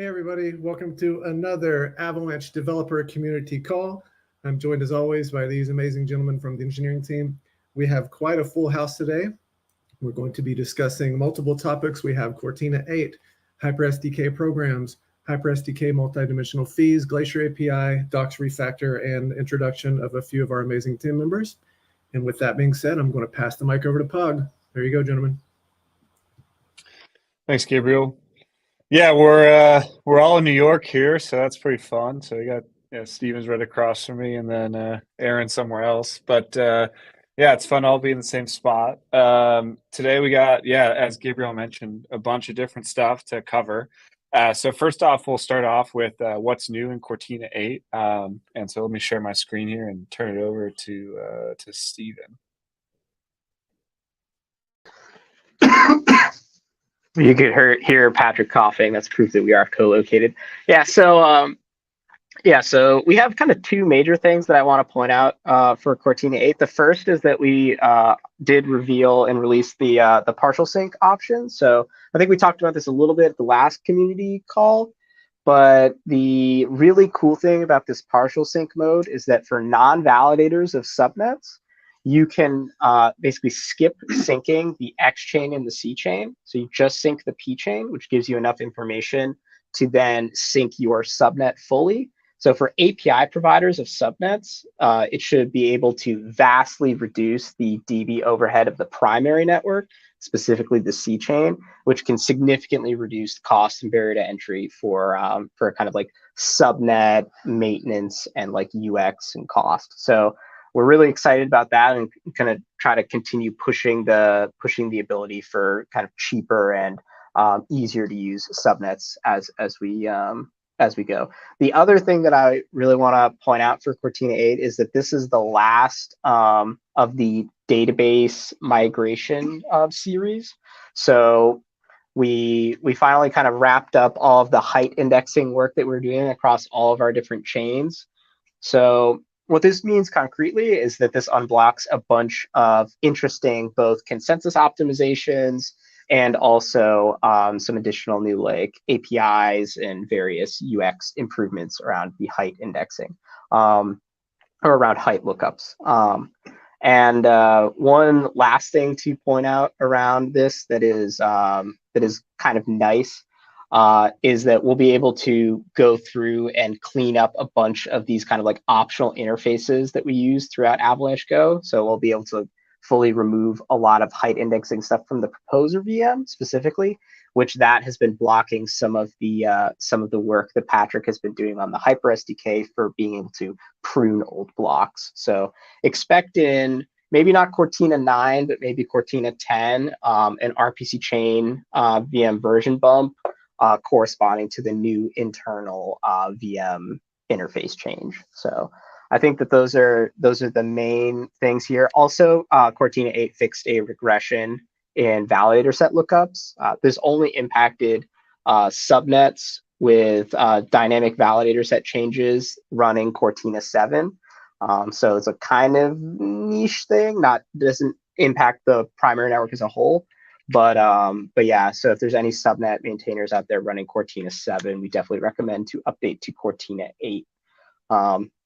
Hey everybody, welcome to another Avalanche Developer Community Call. I'm joined as always by these amazing gentlemen from the engineering team. We have quite a full house today. We're going to be discussing multiple topics. We have Cortina 8, HyperSDK Programs, HyperSDK Multi-Dimensional Fees, Glacier API, Docs Refactor, and introduction of a few of our amazing team members. And with that being said, I'm going to pass the mic over to Pug. There you go, gentlemen. Thanks, Gabriel. Yeah, we're all in New York here, so that's pretty fun. So we got Steven's right across from me, and then Aaron somewhere else. But yeah, it's fun all be in the same spot. Today we got, as Gabriel mentioned, a bunch of different stuff to cover. So first off, we'll start off with what's new in Cortina 8. And so let me share my screen here and turn it over to Steven. You could hear Patrick coughing. That's proof that we are co-located. So we have kind of two major things that I want to point out for Cortina 8. The first is that we did reveal and release the partial sync option. So I think we talked about this a little bit at the last community call, but the really cool thing about this partial sync mode is that for non-validators of subnets, you can basically skip syncing the X chain and the C chain. So you just sync the P chain, which gives you enough information to then sync your subnet fully. So for API providers of subnets, it should be able to vastly reduce the DB overhead of the primary network, specifically the C chain, which can significantly reduce cost and barrier to entry for kind of like subnet maintenance and like UX and cost. So we're really excited about that and kind of try to continue pushing the ability for kind of cheaper and easier to use subnets as we go. The other thing that I really want to point out for Cortina 8 is that this is the last of the database migration series. So we finally kind of wrapped up all of the height indexing work that we're doing across all of our different chains. So what this means concretely is that this unblocks a bunch of interesting both consensus optimizations and also some additional new like APIs and various UX improvements around the height indexing or around height lookups. And one last thing to point out around this that is kind of nice is that we'll be able to go through and clean up a bunch of these kind of like optional interfaces that we use throughout Avalanche Go. So we'll be able to fully remove a lot of height indexing stuff from the proposer VM specifically, which that has been blocking some of the work that Patrick has been doing on the HyperSDK for being able to prune old blocks. So expect in maybe not Cortina 9, but maybe Cortina 10, an RPC chain VM version bump corresponding to the new internal VM interface change. So I think that those are the main things here. Also, Cortina 8 fixed a regression in validator set lookups. This only impacted subnets with dynamic validator set changes running Cortina 7. So it's a kind of niche thing, doesn't impact the primary network as a whole. But yeah, so if there's any subnet maintainers out there running Cortina 7, we definitely recommend to update to Cortina 8.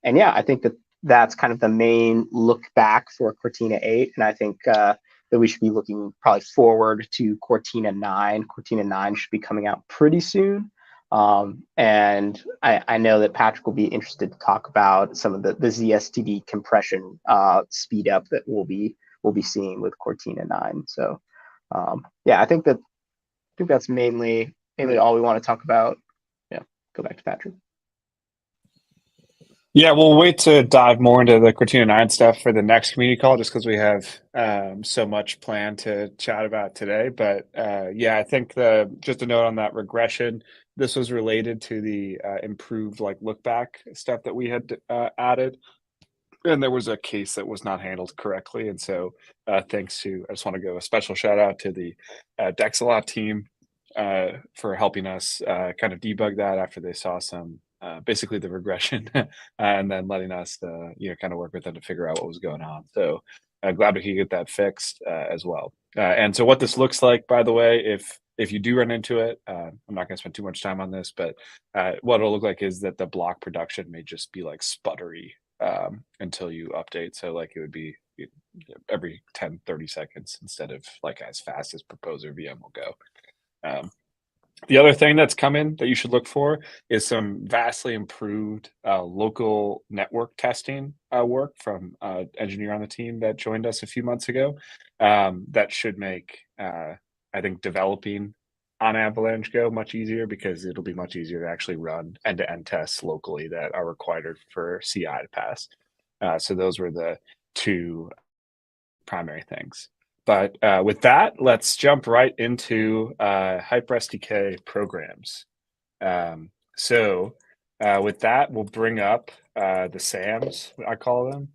And yeah, I think that's kind of the main look back for Cortina 8. And I think that we should be looking probably forward to Cortina 9. Cortina 9 should be coming out pretty soon. And I know that Patrick will be interested to talk about some of the ZSTD compression speed up that we'll be seeing with Cortina 9. So yeah, I think that's mainly all we want to talk about. Yeah, go back to Patrick. Yeah, we'll wait to dive more into the Cortina 9 stuff for the next community call, just because we have so much planned to chat about today. But yeah, I think just a note on that regression, this was related to the improved like look back stuff that we had added. And there was a case that was not handled correctly. And so I just want to give a special shout out to the Dexalot team for helping us kind of debug that after they saw some basically the regression and then letting us kind of work with them to figure out what was going on. So glad we could get that fixed as well. And so what this looks like, by the way, if if you do run into it, I'm not going to spend too much time on this, but what it'll look like is that the block production may just be like sputtery until you update. So like it would be every 10, 30 seconds instead of like as fast as Proposer VM will go. The other thing that's coming that you should look for is some vastly improved local network testing work from an engineer on the team that joined us a few months ago. That should make, I think, developing on Avalanche Go much easier, because it'll be much easier to actually run end-to-end tests locally that are required for CI to pass. So those were the two primary things. But with that, let's jump right into HyperSDK Programs. So with that, we'll bring up the Sams, I call them.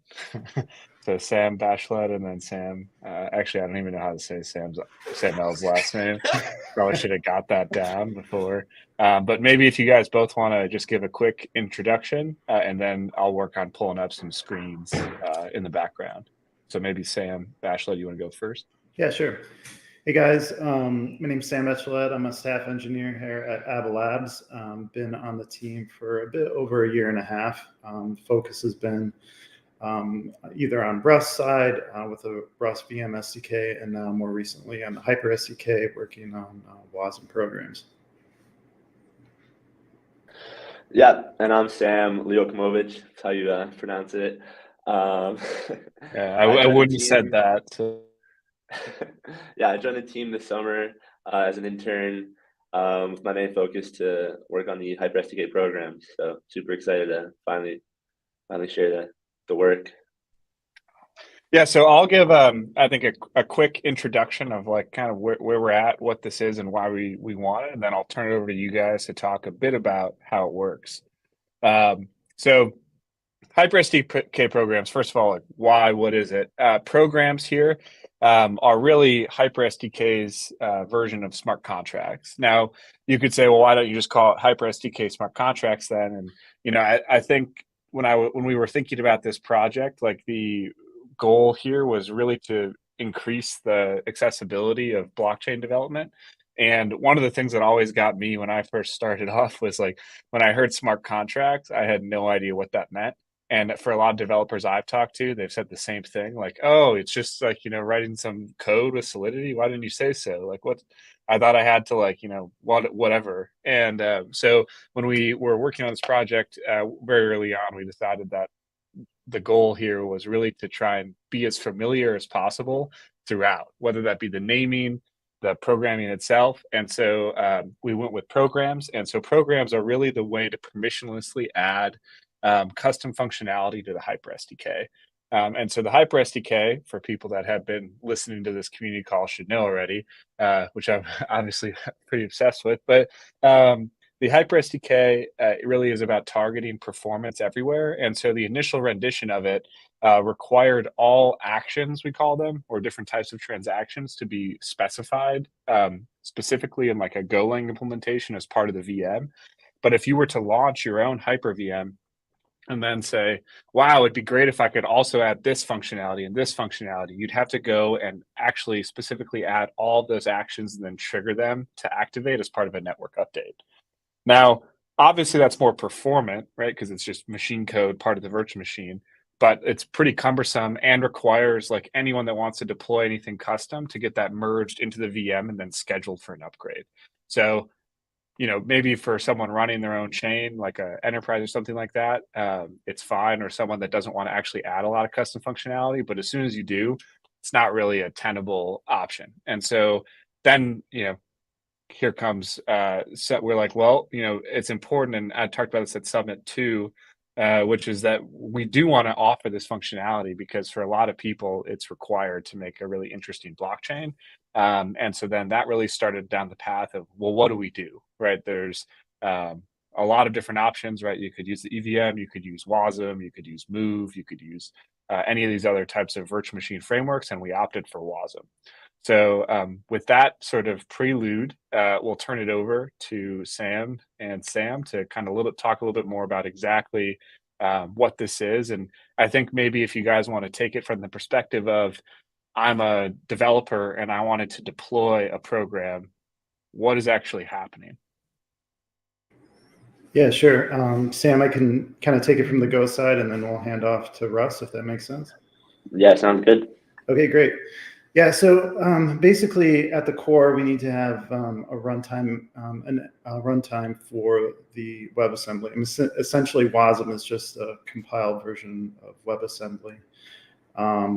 So Sam Bachelet and then Sam. Actually, I don't even know how to say Sam L's last name. Probably should have got that down before. But maybe if you guys both want to just give a quick introduction, and then I'll work on pulling up some screens in the background. So maybe Sam Bachelet, you want to go first? Yeah, sure. Hey guys, my name's Sam Bachelet. I'm a staff engineer here at Avalanche. Been on the team for a bit over a year and a half. Focus has been either on Rust side with a Rust VM SDK, and now more recently on the HyperSDK, working on WASM programs. Yeah, and I'm Sam Liokomovich. That's how you pronounce it. Yeah, I wouldn't have said that. So. Yeah, I joined the team this summer as an intern, with my main focus to work on the HyperSDK programs. So super excited to finally share the work. Yeah, so I'll give I think a quick introduction of like kind of where we're at, what this is, and why we want it, and then I'll turn it over to you guys to talk a bit about how it works. So HyperSDK programs, first of all, like why, what is it? Programs here are really HyperSDK's version of smart contracts. Now, you could say, well, why don't you just call it HyperSDK smart contracts then? And I think when we were thinking about this project, like the goal here was really to increase the accessibility of blockchain development. And one of the things that always got me when I first started off was like when I heard smart contracts, I had no idea what that meant. And for a lot of developers I've talked to, they've said the same thing, like, oh, it's just like, writing some code with Solidity. Why didn't you say so? Like, what? I thought I had to like, whatever. And so when we were working on this project very early on, we decided that the goal here was really to try and be as familiar as possible throughout, whether that be the naming, the programming itself. And so we went with programs. And so programs are really the way to permissionlessly add custom functionality to the HyperSDK. And so the HyperSDK, for people that have been listening to this community call should know already, which I'm obviously pretty obsessed with, but the HyperSDK it really is about targeting performance everywhere. And so the initial rendition of it required all actions, we call them, or different types of transactions to be specified specifically in like a Golang implementation as part of the VM. But if you were to launch your own Hyper VM and then say, wow, it'd be great if I could also add this functionality and this functionality, you'd have to go and actually specifically add all those actions and then trigger them to activate as part of a network update. Now, obviously that's more performant, right? Because it's just machine code, part of the virtual machine, but it's pretty cumbersome and requires like anyone that wants to deploy anything custom to get that merged into the VM and then scheduled for an upgrade. So, maybe for someone running their own chain, like an enterprise or something like that, it's fine, or someone that doesn't want to actually add a lot of custom functionality. But as soon as you do, it's not really a tenable option. And so then, here comes, so we're like, well, it's important. And I talked about this at Subnet too, which is that we do want to offer this functionality because for a lot of people, it's required to make a really interesting blockchain. And so then that really started down the path of, well, what do we do, right? There's a lot of different options, right? You could use the EVM, you could use WASM, you could use Move, you could use any of these other types of virtual machine frameworks, and we opted for WASM. So with that sort of prelude, we'll turn it over to Sam to kind of talk a little bit more about exactly what this is. And I think maybe if you guys want to take it from the perspective of, I'm a developer and I wanted to deploy a program, what is actually happening. Yeah, sure. Sam, I can kind of take it from the Go side, and then we'll hand off to Russ, if that makes sense. Yeah, sounds good. Okay, great. Yeah, so basically at the core, we need to have a runtime for the WebAssembly. And essentially, WASM is just a compiled version of WebAssembly. I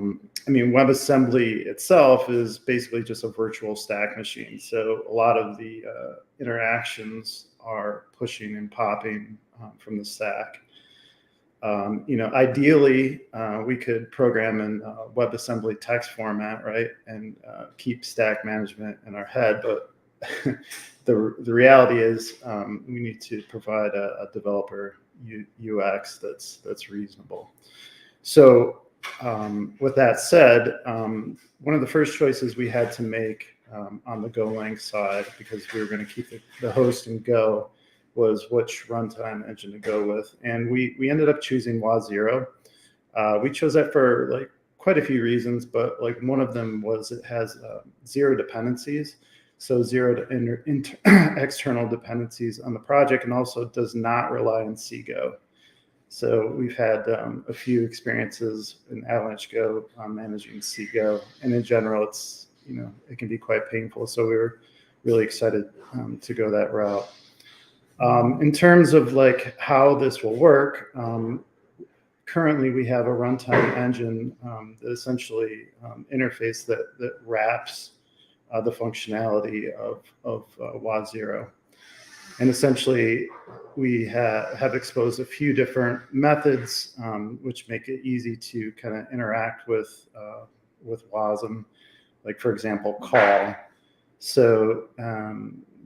mean, WebAssembly itself is basically just a virtual stack machine. So a lot of the interactions are pushing and popping from the stack. Ideally, we could program in WebAssembly text format, right, and keep stack management in our head. But the reality is, we need to provide a developer UX that's reasonable. So with that said, one of the first choices we had to make on the Golang side, because we were going to keep the host in Go, was which runtime engine to go with. And we ended up choosing WA0. We chose that for like quite a few reasons, but like one of them was it has zero dependencies. So zero external dependencies on the project, and also does not rely on CGO. So we've had a few experiences in Avalanche Go managing CGO, and in general, it's it can be quite painful. So we were really excited to go that route. In terms of like how this will work, currently we have a runtime engine that essentially interface that wraps the functionality of WA0. And essentially, we have exposed a few different methods which make it easy to kind of interact with WASM, like for example, call. So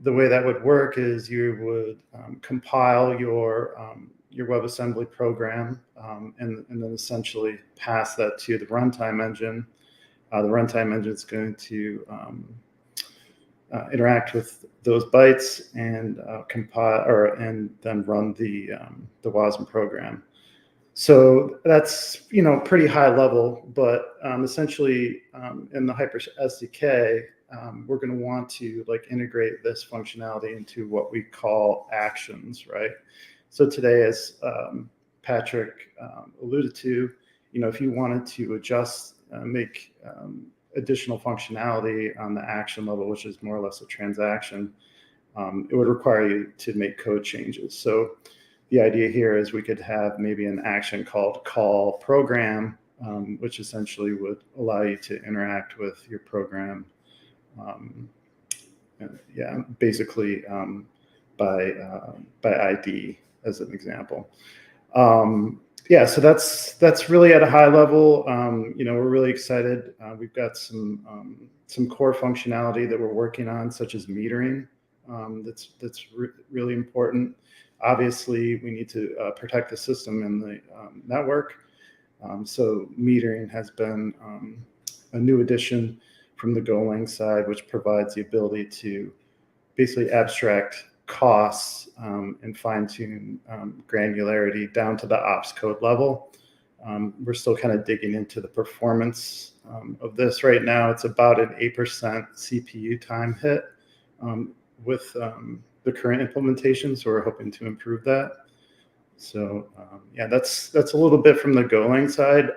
the way that would work is you would compile your WebAssembly program and then essentially pass that to the runtime engine. The runtime engine is going to interact with those bytes and compile and then run the WASM program. So that's pretty high level, but essentially in the HyperSDK, we're going to want to like integrate this functionality into what we call actions, right? So today, as Patrick alluded to, if you wanted to adjust, make additional functionality on the action level, which is more or less a transaction, it would require you to make code changes. So the idea here is we could have maybe an action called call program, which essentially would allow you to interact with your program, basically by ID as an example. So that's really at a high level. We're really excited. We've got some core functionality that we're working on, such as metering. That's really important. Obviously, we need to protect the system and the network. So metering has been a new addition from the Golang side, which provides the ability to basically abstract costs and fine-tune granularity down to the ops code level. We're still kind of digging into the performance of this right now. It's about an 8% CPU time hit with the current implementation, so we're hoping to improve that. So that's a little bit from the Golang side.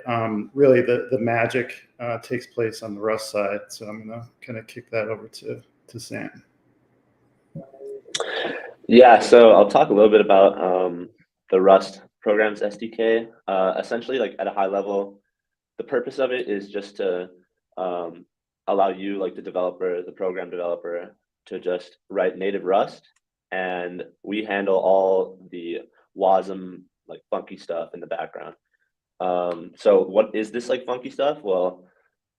Really, the magic takes place on the Rust side. So I'm going to kind of kick that over to Sam. Yeah, so I'll talk a little bit about the Rust Programs SDK. Essentially, like at a high level, the purpose of it is just to allow you, like the program developer, to just write native Rust, and we handle all the WASM like funky stuff in the background. So what is this like funky stuff? Well,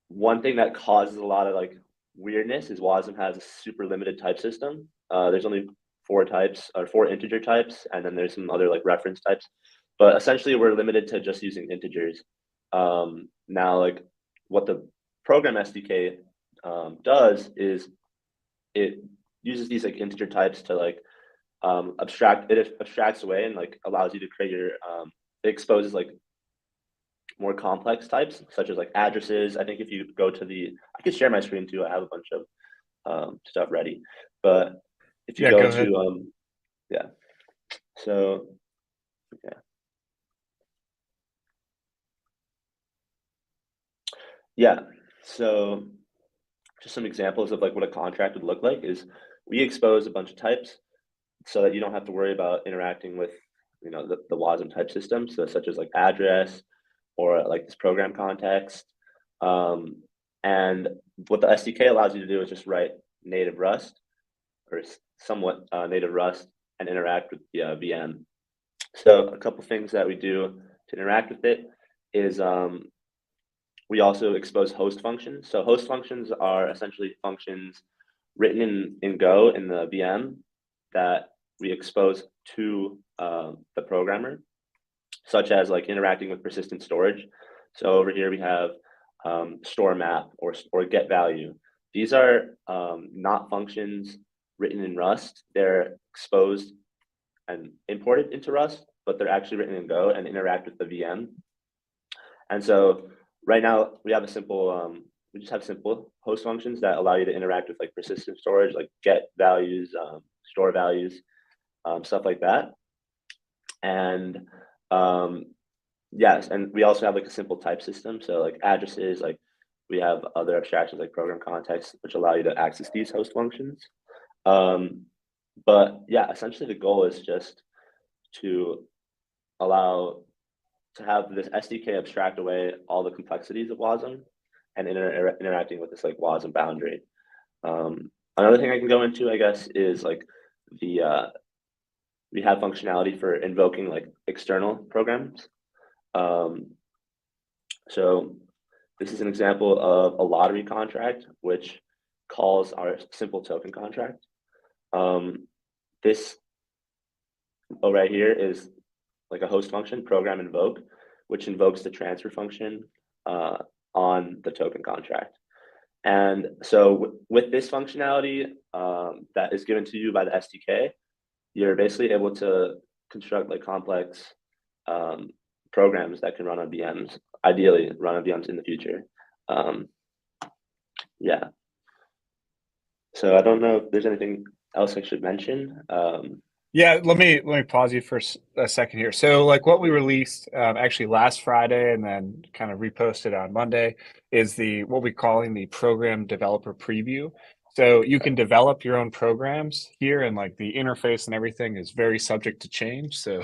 one thing that causes a lot of like weirdness is WASM has a super limited type system. There's only 4 integer types, and then there's some other like reference types. But essentially, we're limited to just using integers. Now, like what the program SDK does is it uses these like integer types to like abstracts away and like allows you to create your it exposes like more complex types, such as like addresses. I think if you go to I could share my screen too. I have a bunch of stuff ready. But if you Yeah, go go ahead. to yeah, so okay. Yeah, so just some examples of like what a contract would look like is we expose a bunch of types so that you don't have to worry about interacting with the WASM type system, so such as like address or like this program context. And what the SDK allows you to do is just write native Rust or somewhat native Rust and interact with the VM. So a couple things that we do to interact with it is we also expose host functions. So host functions are essentially functions written in Go in the VM that we expose to the programmer, such as like interacting with persistent storage. So over here we have store map or get value. These are not functions written in Rust. They're exposed and imported into Rust, but they're actually written in Go and interact with the VM. And so right now we have a simple, we just have simple host functions that allow you to interact with like persistent storage, like get values, store values, stuff like that. And yes, and we also have like a simple type system. So like addresses, like we have other abstractions like program context, which allow you to access these host functions. But yeah, essentially the goal is just to allow to have this SDK abstract away all the complexities of WASM and interacting with this like WASM boundary. Another thing I can go into, I guess, is like the we have functionality for invoking like external programs. So this is an example of a lottery contract, which calls our simple token contract. This right here is like a host function, program invoke, which invokes the transfer function on the token contract. And so with this functionality that is given to you by the SDK, you're basically able to construct like complex programs that can run on VMs, ideally run on VMs in the future. Yeah. So I don't know if there's anything else I should mention. Yeah, let me pause you for a second here. So like what we released actually last Friday and then kind of reposted on Monday is what we're calling the program developer preview. So you can develop your own programs here, and like the interface and everything is very subject to change. So,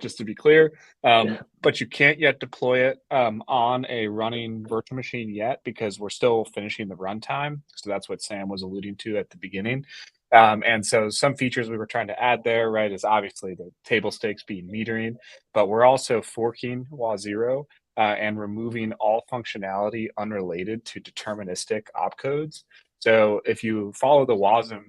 just to be clear, but you can't yet deploy it on a running virtual machine yet because we're still finishing the runtime. So that's what Sam was alluding to at the beginning. And so some features we were trying to add there, right, is obviously the table stakes being metering, but we're also forking WA0 and removing all functionality unrelated to deterministic opcodes. So if you follow the WASM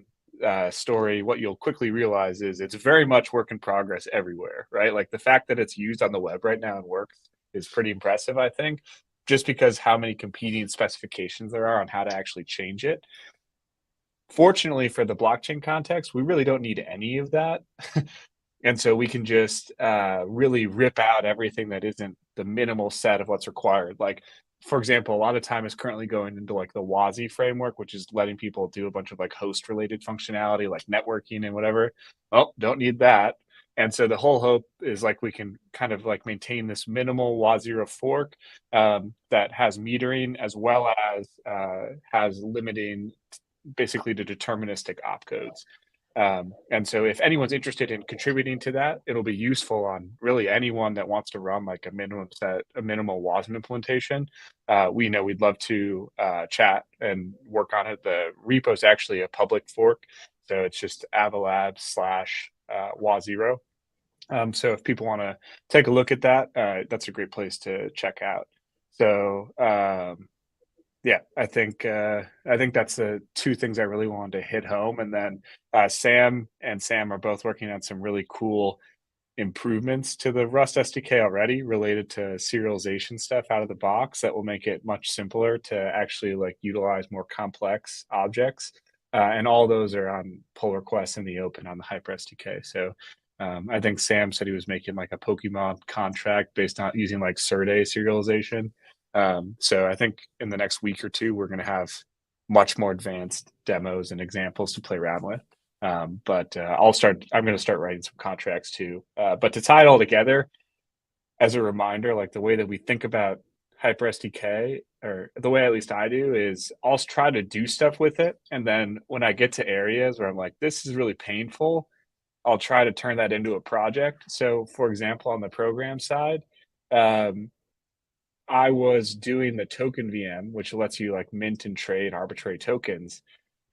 story, what you'll quickly realize is it's very much work in progress everywhere, right? Like the fact that it's used on the web right now and works is pretty impressive, I think, just because how many competing specifications there are on how to actually change it. Fortunately for the blockchain context, we really don't need any of that. And so we can just really rip out everything that isn't the minimal set of what's required. Like, for example, a lot of time is currently going into like the WASI framework, which is letting people do a bunch of like host related functionality, like networking and whatever. Oh, don't need that. And so the whole hope is like we can kind of like maintain this minimal WA0 fork that has metering as well as has limiting basically the deterministic opcodes. And so if anyone's interested in contributing to that, it'll be useful on really anyone that wants to run like a minimal WASM implementation. We know we'd love to chat and work on it. The repo is actually a public fork. So it's just avalabs/WA0. So if people want to take a look at that, that's a great place to check out. So yeah, I think that's the two things I really wanted to hit home. And then Sam are both working on some really cool improvements to the Rust SDK already related to serialization stuff out of the box that will make it much simpler to actually like utilize more complex objects. And all those are on pull requests in the open on the HyperSDK. So I think Sam said he was making like a Pokemon contract based on using like Serde serialization. So I think in the next week or two, we're going to have much more advanced demos and examples to play around with. I'm going to start writing some contracts too. But to tie it all together, as a reminder, like the way that we think about HyperSDK, or the way at least I do, is I'll try to do stuff with it. And then when I get to areas where I'm like, this is really painful, I'll try to turn that into a project. So for example, on the program side, I was doing the token VM, which lets you like mint and trade arbitrary tokens.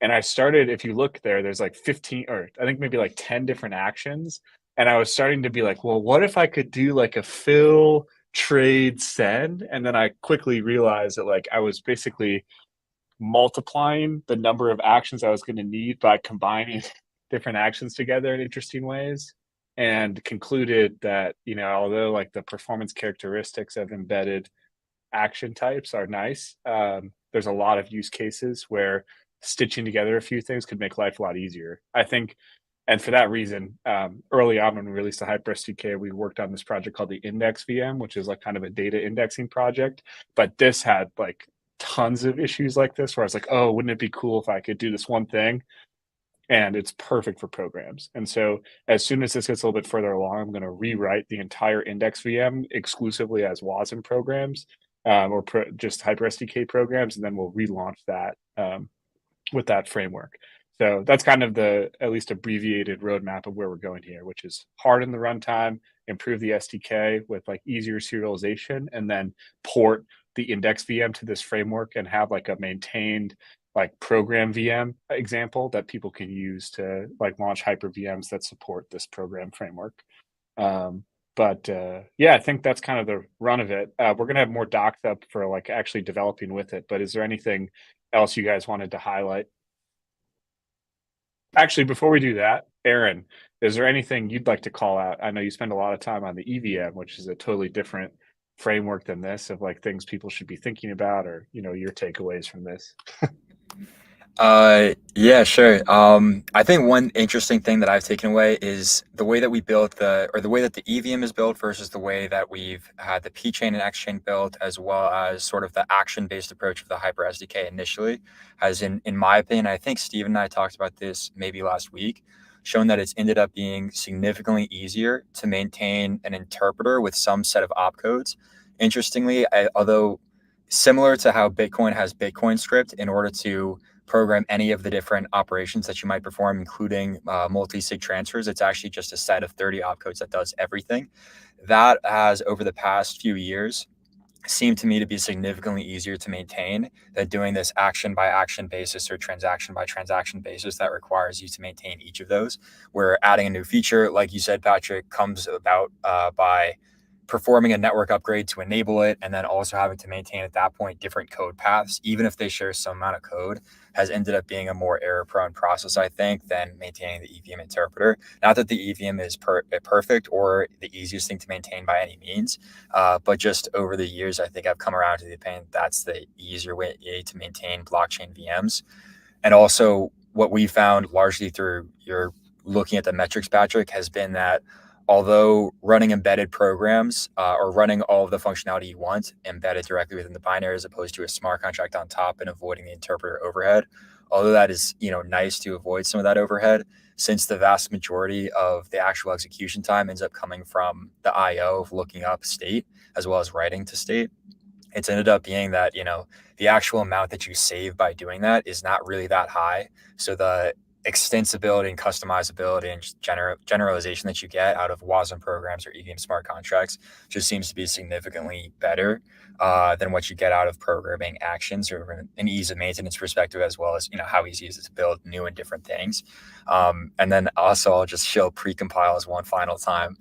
And I started, if you look there, there's like 15, or I think maybe like 10 different actions. And I was starting to be like, well, what if I could do like a fill, trade, send? And then I quickly realized that like I was basically multiplying the number of actions I was going to need by combining different actions together in interesting ways, and concluded that, although like the performance characteristics of embedded action types are nice, there's a lot of use cases where stitching together a few things could make life a lot easier, I think. And for that reason, early on when we released the HyperSDK, we worked on this project called the Index VM, which is like kind of a data indexing project. But this had like tons of issues like this where I was like, oh, wouldn't it be cool if I could do this one thing? And it's perfect for programs. And so as soon as this gets a little bit further along, I'm going to rewrite the entire Index VM exclusively as WASM programs, just HyperSDK programs, and then we'll relaunch that with that framework. So that's kind of the at least abbreviated roadmap of where we're going here, which is harden the runtime, improve the SDK with like easier serialization, and then port the Index VM to this framework and have like a maintained like program VM example that people can use to like launch hyper VMs that support this program framework. Yeah, I think that's kind of the run of it. We're going to have more docs up for like actually developing with it, but is there anything else you guys wanted to highlight? Actually, before we do that, Aaron, is there anything you'd like to call out? I know you spend a lot of time on the EVM, which is a totally different framework than this, of like things people should be thinking about, or your takeaways from this. Yeah, sure. I think one interesting thing that I've taken away is the way that we built the way that the EVM is built versus the way that we've had the P chain and X chain built, as well as sort of the action-based approach of the Hyper SDK initially has, in my opinion, I think Steve and I talked about this maybe last week, shown that it's ended up being significantly easier to maintain an interpreter with some set of opcodes. Interestingly, although similar to how Bitcoin has Bitcoin script in order to program any of the different operations that you might perform, including multi-sig transfers, it's actually just a set of 30 opcodes that does everything. That has, over the past few years, seemed to me to be significantly easier to maintain than doing this action by action basis or transaction by transaction basis that requires you to maintain each of those, where adding a new feature, like you said, Patrick, comes about by performing a network upgrade to enable it, and then also having to maintain at that point different code paths, even if they share some amount of code, has ended up being a more error-prone process, I think, than maintaining the EVM interpreter. Not that the EVM is perfect or the easiest thing to maintain by any means, but just over the years, I think I've come around to the opinion that's the easier way to maintain blockchain VMs. And also, what we found largely through your looking at the metrics, Patrick, has been that although running embedded programs or running all of the functionality you want embedded directly within the binary as opposed to a smart contract on top and avoiding the interpreter overhead, although that is nice to avoid some of that overhead, since the vast majority of the actual execution time ends up coming from the IO of looking up state as well as writing to state, it's ended up being that the actual amount that you save by doing that is not really that high. So the extensibility and customizability and generalization that you get out of WASM programs or EVM smart contracts just seems to be significantly better than what you get out of programming actions, or an ease of maintenance perspective, as well as how easy is it to build new and different things. And then also I'll just show precompile as one final time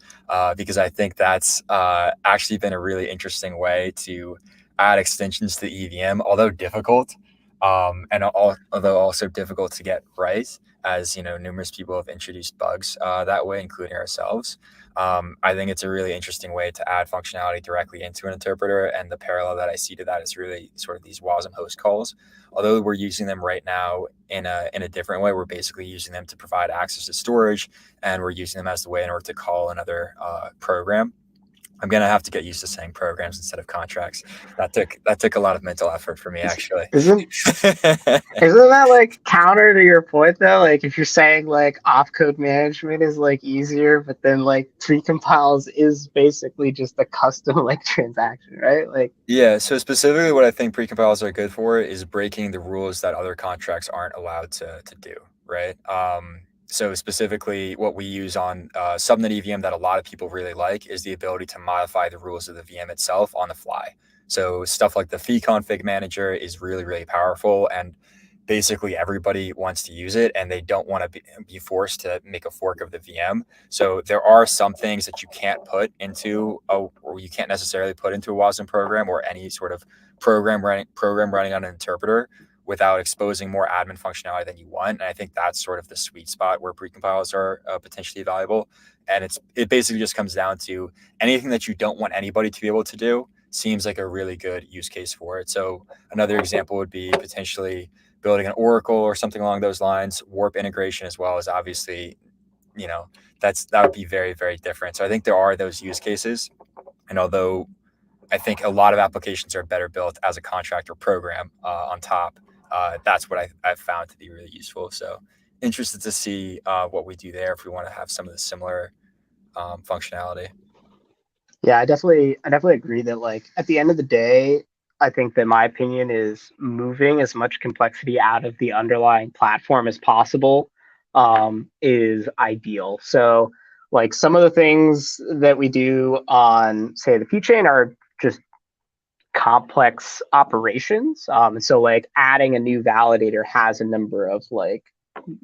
because I think that's actually been a really interesting way to add extensions to the EVM, although difficult. Although also difficult to get right, as numerous people have introduced bugs that way, including ourselves. I think it's a really interesting way to add functionality directly into an interpreter, and the parallel that I see to that is really sort of these WASM host calls. Although we're using them right now in a different way, we're basically using them to provide access to storage, and we're using them as the way in order to call another program. I'm gonna have to get used to saying programs instead of contracts. That took a lot of mental effort for me, actually. Isn't that like counter to your point though? Like if you're saying like opcode management is like easier, but then like precompiles is basically just a custom like transaction, right? Like Yeah, so specifically what I think precompilers are good for is breaking the rules that other contracts aren't allowed to do, right? So specifically what we use on Subnet EVM that a lot of people really like is the ability to modify the rules of the VM itself on the fly. So stuff like the fee config manager is really, really powerful, and basically everybody wants to use it and they don't want to be forced to make a fork of the VM. So there are some things that you can't put into or you can't necessarily put into a WASM program or any sort of program running on an interpreter without exposing more admin functionality than you want. And I think that's sort of the sweet spot where precompilers are potentially valuable. And it basically just comes down to anything that you don't want anybody to be able to do seems like a really good use case for it. So another example would be potentially building an Oracle or something along those lines. Warp integration as well is obviously, that would be very, very different. So I think there are those use cases. And although I think a lot of applications are better built as a contractor program on top, that's what I've found to be really useful. So interested to see what we do there if we want to have some of the similar functionality. yeah, I definitely agree that like at the end of the day, I think that my opinion is moving as much complexity out of the underlying platform as possible is ideal. So like some of the things that we do on say the P chain are just complex operations. And so like adding a new validator has a number of like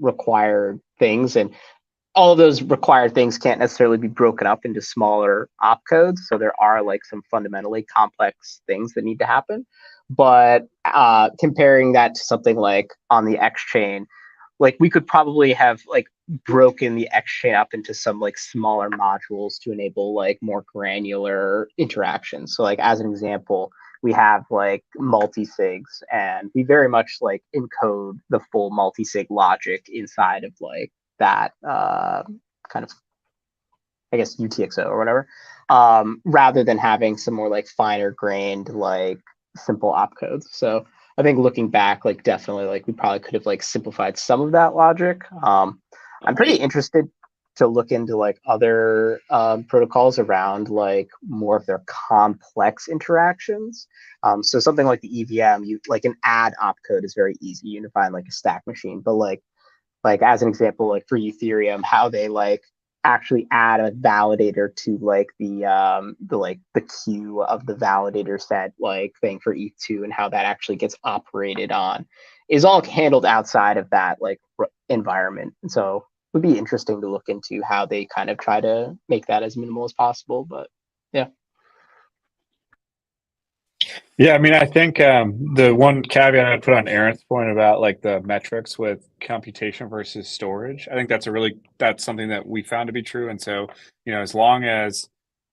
required things, and all of those required things can't necessarily be broken up into smaller opcodes. So there are like some fundamentally complex things that need to happen. But comparing that to something like on the X chain, like we could probably have like broken the X chain up into some like smaller modules to enable like more granular interactions. So like as an example, we have like multi-sigs, and we very much like encode the full multi-sig logic inside of like that kind of, I guess, UTXO or whatever, rather than having some more like finer grained, like simple opcodes. So I think looking back, like definitely like we probably could have like simplified some of that logic. I'm pretty interested to look into like other protocols around like more of their complex interactions. So something like the EVM, you like an add opcode is very easy. You can find like a stack machine, but like as an example, like for Ethereum, how they like actually add a validator to like the queue of the validator set like thing for ETH2 and how that actually gets operated on is all handled outside of that like environment. And so it would be interesting to look into how they kind of try to make that as minimal as possible. But yeah. Yeah, I mean, I think the one caveat I'd put on Aaron's point about like the metrics with computation versus storage, I think that's something that we found to be true. And so, as long as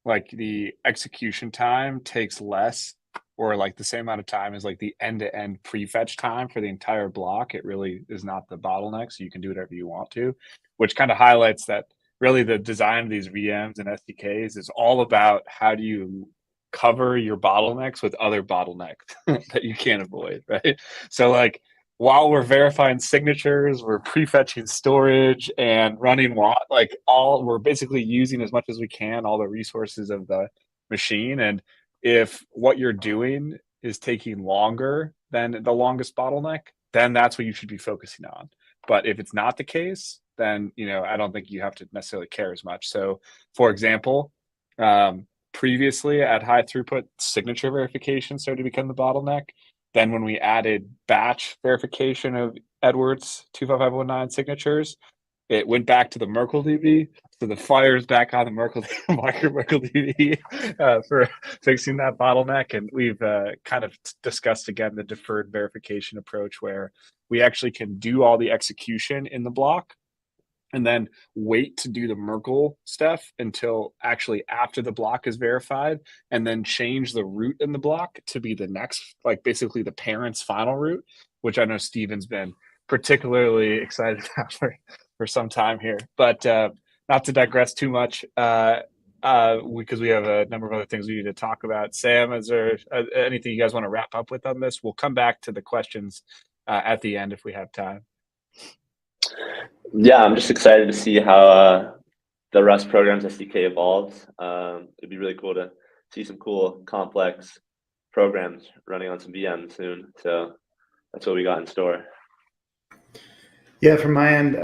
like the execution time takes less or like the same amount of time as like the end-to-end prefetch time for the entire block, it really is not the bottleneck. So you can do whatever you want to, which kind of highlights that really the design of these VMs and SDKs is all about how do you cover your bottlenecks with other bottlenecks that you can't avoid, right? So like while we're verifying signatures, we're prefetching storage and running we're basically using as much as we can all the resources of the machine. And if what you're doing is taking longer than the longest bottleneck, then that's what you should be focusing on. But if it's not the case, then I don't think you have to necessarily care as much. So for example, previously at high throughput, signature verification started to become the bottleneck. Then when we added batch verification of Edwards 25519 signatures, it went back to the MerkleDB. So the fire's back on the MerkleDB for fixing that bottleneck. And we've kind of discussed again the deferred verification approach where we actually can do all the execution in the block and then wait to do the Merkle stuff until actually after the block is verified, and then change the root in the block to be the next, like basically the parent's final root, which I know Steven's been particularly excited about for some time here. But not to digress too much, because we have a number of other things we need to talk about. Sam, is there anything you guys want to wrap up with on this? We'll come back to the questions at the end if we have time. Yeah, I'm just excited to see how the Rust Programs SDK evolves. It'd be really cool to see some cool, complex programs running on some VMs soon. So that's what we got in store. Yeah, from my end,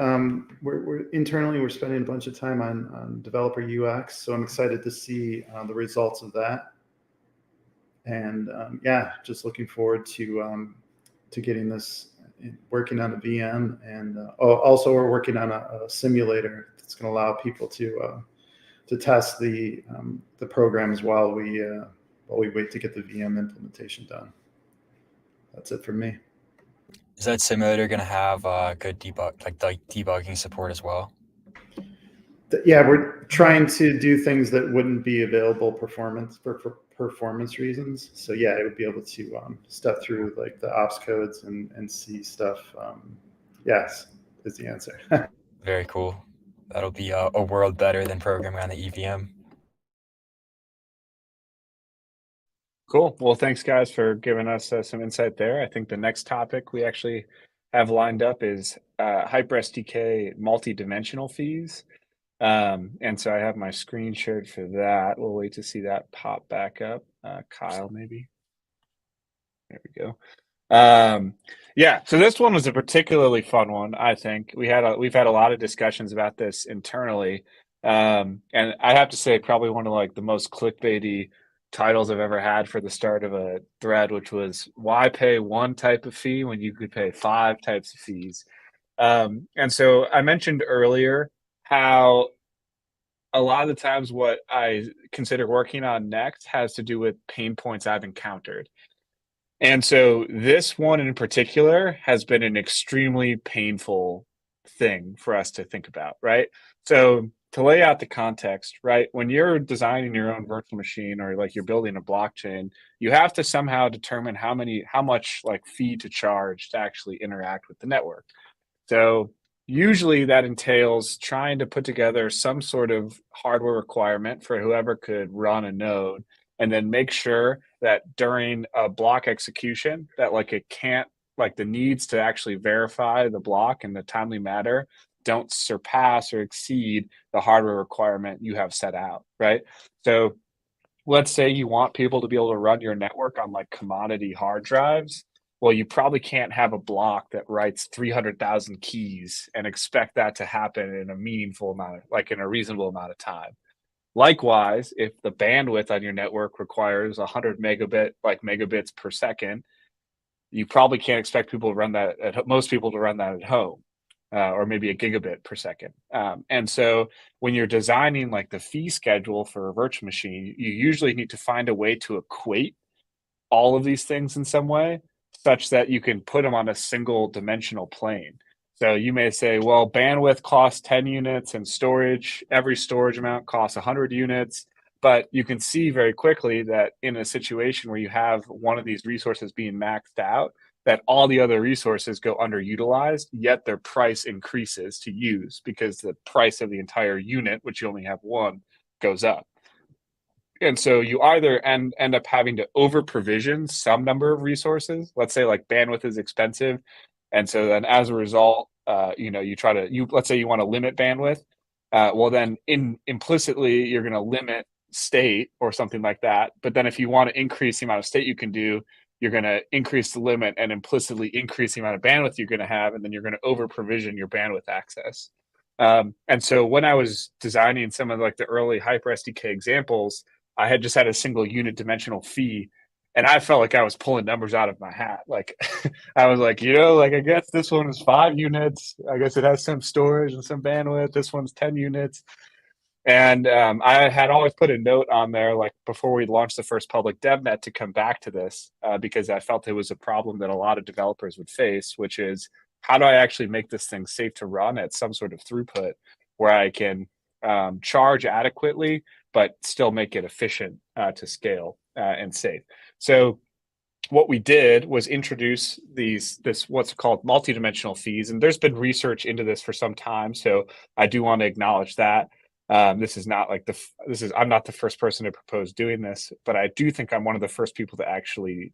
we're internally we're spending a bunch of time on DeveloperUX, so I'm excited to see the results of that. And yeah, just looking forward to getting this working on a VM, and also we're working on a simulator that's going to allow people to test the programs while we wait to get the VM implementation done. That's it for me. Is that simulator going to have good debugging support as well? Yeah, we're trying to do things that wouldn't be available for performance reasons. So yeah, it would be able to step through like the ops codes and see stuff. Yes, is the answer. Very cool. That'll be a world better than programming on the EVM. Cool. Well, thanks guys for giving us some insight there. I think the next topic we actually have lined up is HyperSDK Multi-Dimensional Fees. And so I have my screen shared for that. We'll wait to see that pop back up. Kyle, maybe. There we go. Yeah, so this one was a particularly fun one, I think. We've had a lot of discussions about this internally. And I have to say probably one of like the most clickbaity titles I've ever had for the start of a thread, which was why pay one type of fee when you could pay 5 types of fees. And so I mentioned earlier how a lot of the times what I consider working on next has to do with pain points I've encountered. And so this one in particular has been an extremely painful thing for us to think about, right? So to lay out the context, right, when you're designing your own virtual machine or like you're building a blockchain, you have to somehow determine how much like fee to charge to actually interact with the network. So usually that entails trying to put together some sort of hardware requirement for whoever could run a node, and then make sure that during a block execution that like it can't, like the needs to actually verify the block in a timely manner don't surpass or exceed the hardware requirement you have set out, right? So let's say you want people to be able to run your network on like commodity hard drives. Well, you probably can't have a block that writes 300,000 keys and expect that to happen in a meaningful amount, like in a reasonable amount of time. Likewise, if the bandwidth on your network requires 100 megabits per second, you probably can't expect people to run that most people to run that at home, or maybe a gigabit per second. And so when you're designing like the fee schedule for a virtual machine, you usually need to find a way to equate all of these things in some way such that you can put them on a single dimensional plane. So you may say, well, bandwidth costs 10 units and storage, every storage amount costs 100 units. But you can see very quickly that in a situation where you have one of these resources being maxed out, that all the other resources go underutilized, yet their price increases to use because the price of the entire unit, which you only have one, goes up. And so you either end up having to over provision some number of resources. Let's say like bandwidth is expensive. And so then as a result, let's say you want to limit bandwidth. Well, then implicitly, you're going to limit state or something like that. But then if you want to increase the amount of state you can do, you're going to increase the limit and implicitly increase the amount of bandwidth you're going to have. And then you're going to over provision your bandwidth access. And so when I was designing some of like the early HyperSDK examples, I had just had a single unit dimensional fee. And I felt like I was pulling numbers out of my hat. Like I was like, I guess this one is 5 units. I guess it has some storage and some bandwidth. This one's 10 units. And I had always put a note on there, like before we launched the first public DevNet, to come back to this because I felt it was a problem that a lot of developers would face, which is how do I actually make this thing safe to run at some sort of throughput where I can charge adequately, but still make it efficient to scale and safe. So what we did was introduce this what's called multi-dimensional fees. And there's been research into this for some time. So I do want to acknowledge that. This is not like I'm not the first person to propose doing this, but I do think I'm one of the first people to actually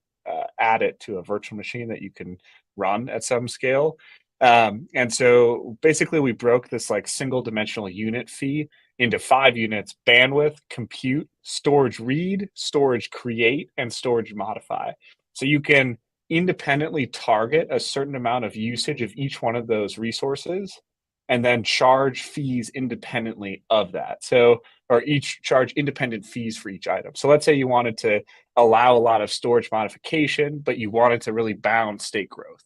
add it to a virtual machine that you can run at some scale. And so basically we broke this like single dimensional unit fee into 5 units: bandwidth, compute, storage read, storage create, and storage modify. So you can independently target a certain amount of usage of each one of those resources and then charge fees independently of that. So, or each charge independent fees for each item. So let's say you wanted to allow a lot of storage modification, but you wanted to really bound state growth.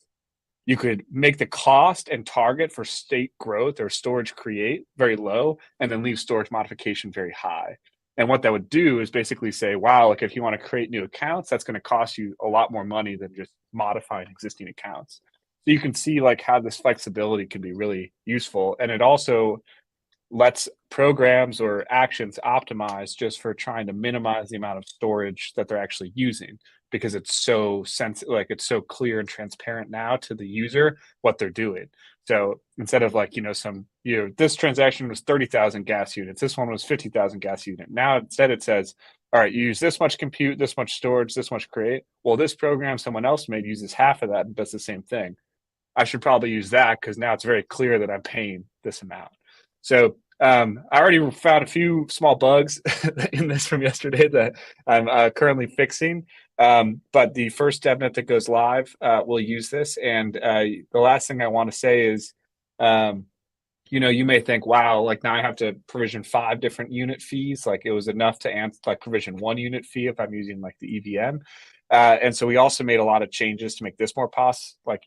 You could make the cost and target for state growth or storage create very low, and then leave storage modification very high. And what that would do is basically say, wow, like if you want to create new accounts, that's going to cost you a lot more money than just modifying existing accounts. So you can see like how this flexibility can be really useful. And it also lets programs or actions optimize just for trying to minimize the amount of storage that they're actually using, because it's so like it's so clear and transparent now to the user what they're doing. So instead of like, this transaction was 30,000 gas units, this one was 50,000 gas unit. Now instead it says, all right, you use this much compute, this much storage, this much create. Well, this program someone else made uses half of that and does the same thing. I should probably use that because now it's very clear that I'm paying this amount. So I already found a few small bugs in this from yesterday that I'm currently fixing. But the first DevNet that goes live will use this. And the last thing I want to say is, you may think, wow, like now I have to provision 5 different unit fees. Like it was enough to answer, like provision 1 unit fee if I'm using like the EVM. And so we also made a lot of changes to make this more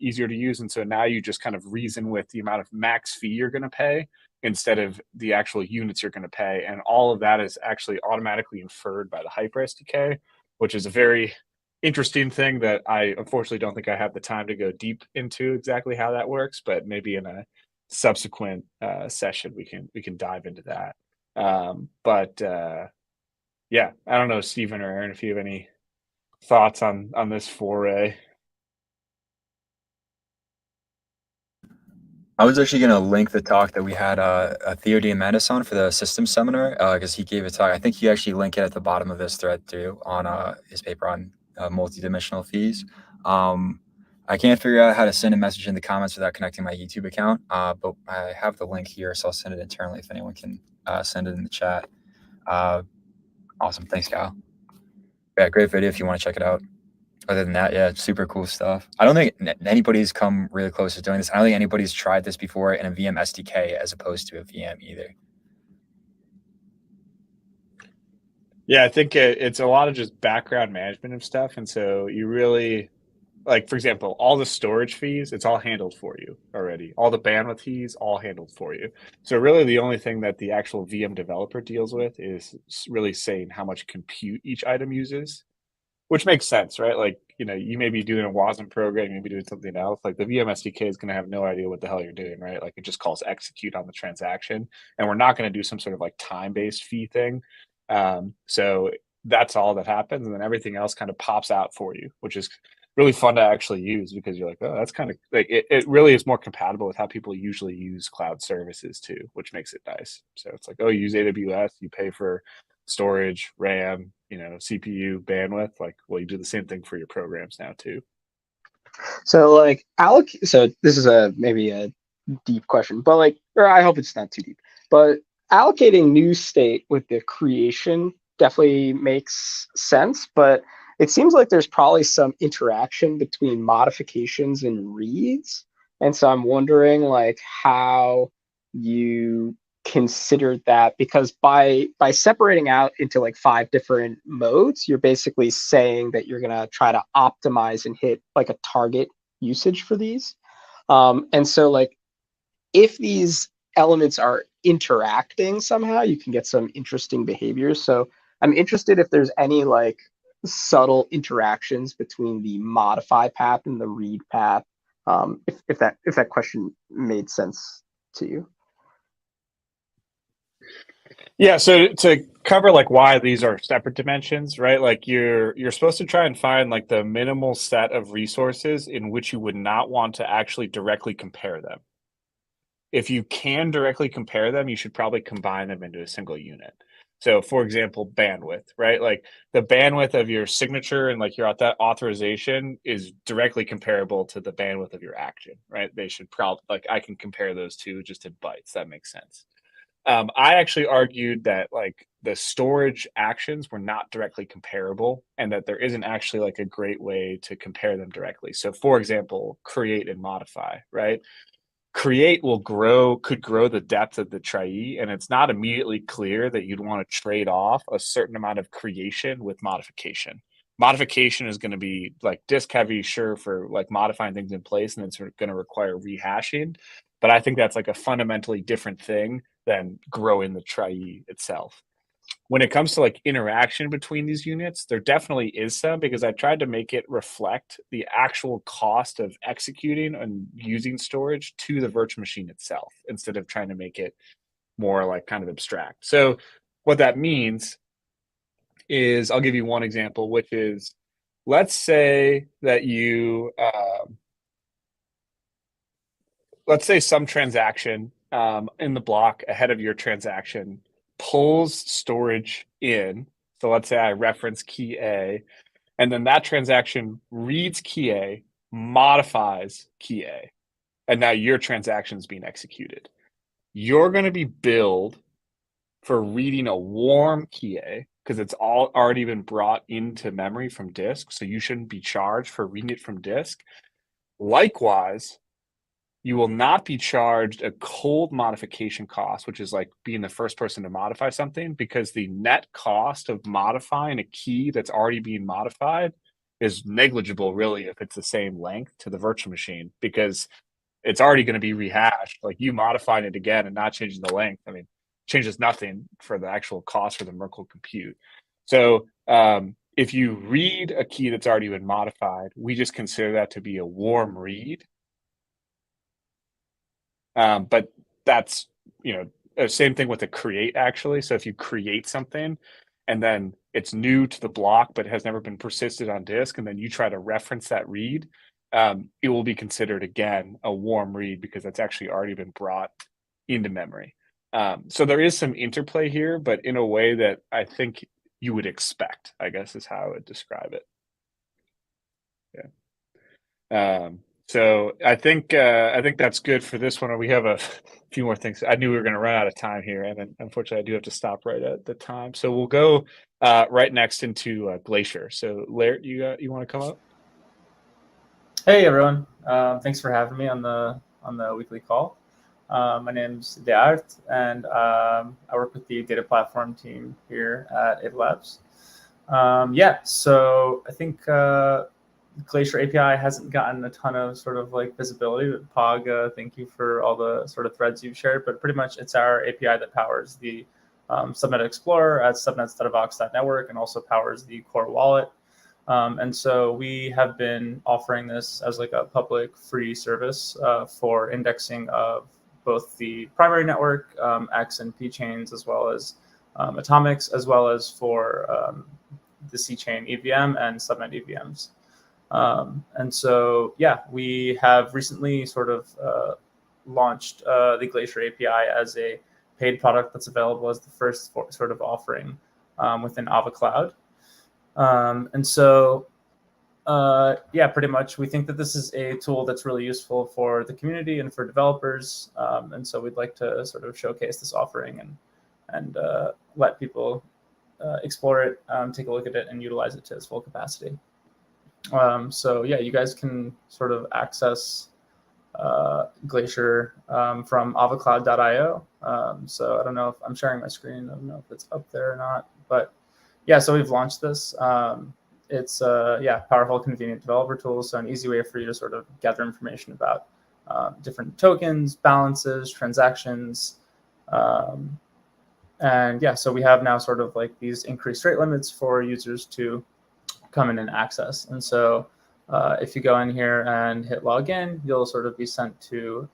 easier to use. And so now you just kind of reason with the amount of max fee you're going to pay instead of the actual units you're going to pay. And all of that is actually automatically inferred by the HyperSDK, which is a very interesting thing that I unfortunately don't think I have the time to go deep into exactly how that works, but maybe in a subsequent session we can dive into that. Yeah, I don't know, Stephen or Aaron, if you have any thoughts on this foray. I was actually going to link the talk that we had Theo Diamandis on for the systems seminar, because he gave a talk. I think you actually link it at the bottom of this thread too on his paper on multi-dimensional fees. I can't figure out how to send a message in the comments without connecting my YouTube account, but I have the link here, so I'll send it internally if anyone can send it in the chat. Awesome. Thanks, Kyle. Yeah, great video if you want to check it out. Other than that, yeah, super cool stuff. I don't think anybody's come really close to doing this. I don't think anybody's tried this before in a VM SDK as opposed to a VM either. Yeah, I think it's a lot of just background management of stuff. And so you really, like, for example, all the storage fees, it's all handled for you already. All the bandwidth fees, all handled for you. So really the only thing that the actual VM developer deals with is really saying how much compute each item uses, which makes sense, right? Like, you may be doing a WASM program, you may be doing something else. Like the VM SDK is going to have no idea what the hell you're doing, right? Like it just calls execute on the transaction. And we're not going to do some sort of like time-based fee thing. So that's all that happens. And then everything else kind of pops out for you, which is really fun to actually use because you're like, oh, that's kind of like, it really is more compatible with how people usually use cloud services too, which makes it nice. So it's like, oh, you use AWS, you pay for storage, RAM, CPU, bandwidth. Like, well, you do the same thing for your programs now too. So so this is maybe a deep question, but or I hope it's not too deep, but allocating new state with the creation definitely makes sense, but it seems like there's probably some interaction between modifications and reads. And so I'm wondering how you considered that, because by separating out into 5 different modes, you're basically saying that you're going to try to optimize and hit a target usage for these. And so if these elements are interacting somehow, you can get some interesting behaviors. So I'm interested if there's any subtle interactions between the modify path and the read path, if that question made sense to you. Yeah, so to cover why these are separate dimensions, right? You're supposed to try and find the minimal set of resources in which you would not want to actually directly compare them. if you can directly compare them, you should probably combine them into a single unit. So for example, bandwidth, right? Like the bandwidth of your signature and like your that authorization is directly comparable to the bandwidth of your action, right? They should probably, like I can compare those two just in bytes. That makes sense. I actually argued that like the storage actions were not directly comparable and that there isn't actually like a great way to compare them directly. So for example, create and modify, right? Create could grow the depth of the trie, and it's not immediately clear that you'd want to trade off a certain amount of creation with modification. Modification is going to be like disk heavy, sure, for like modifying things in place, and it's going to require rehashing. But I think that's like a fundamentally different thing than growing the trie itself. When it comes to like interaction between these units, there definitely is some, because I tried to make it reflect the actual cost of executing and using storage to the virtual machine itself, instead of trying to make it more like kind of abstract. So what that means is, I'll give you one example, which is, let's say that you, let's say some transaction in the block ahead of your transaction pulls storage in. So let's say I reference key A, and then that transaction reads key A, modifies key A, and now your transaction is being executed. You're going to be billed for reading a warm key A because it's all already been brought into memory from disk, so you shouldn't be charged for reading it from disk. Likewise, you will not be charged a cold modification cost, which is like being the first person to modify something, because the net cost of modifying a key that's already being modified is negligible, really, if it's the same length to the virtual machine, because it's already going to be rehashed. Like you modifying it again and not changing the length, I mean, changes nothing for the actual cost for the Merkle compute. So if you read a key that's already been modified, we just consider that to be a warm read. But that's, same thing with the create, actually. So if you create something and then it's new to the block but has never been persisted on disk, and then you try to reference that read, it will be considered, again, a warm read because that's actually already been brought into memory. So there is some interplay here, but in a way that I think you would expect, I guess, is how I would describe it. Yeah. So I think that's good for this one. We have a few more things. I knew we were going to run out of time here, and unfortunately, I do have to stop right at the time. So we'll go right next into Glacier. So Laird, you want to come up? Hey everyone, thanks for having me on the weekly call. My name's Deart, and I work with the data platform team here at Avalanche. So I think Glacier API hasn't gotten a ton of sort of like visibility, but Pog, thank you for all the sort of threads you've shared. But pretty much it's our API that powers the Subnet Explorer at subnets.avox.network and also powers the core wallet. And so we have been offering this as like a public free service for indexing of both the primary network, X and P chains, as well as atomics, as well as for the C chain EVM and subnet EVMs. And so, we have recently sort of launched the Glacier API as a paid product that's available as the first sort of offering within Ava Cloud. Pretty much we think that this is a tool that's really useful for the community and for developers. And so we'd like to sort of showcase this offering and let people explore it, take a look at it, and utilize it to its full capacity. You guys can sort of access Glacier from avacloud.io. So I don't know if I'm sharing my screen. I don't know if it's up there or not, but so we've launched this. It's powerful, convenient developer tool, so an easy way for you to sort of gather information about different tokens, balances, transactions. So we have now sort of like these increased rate limits for users to come in and access. And so if you go in here and hit login, you'll sort of be sent to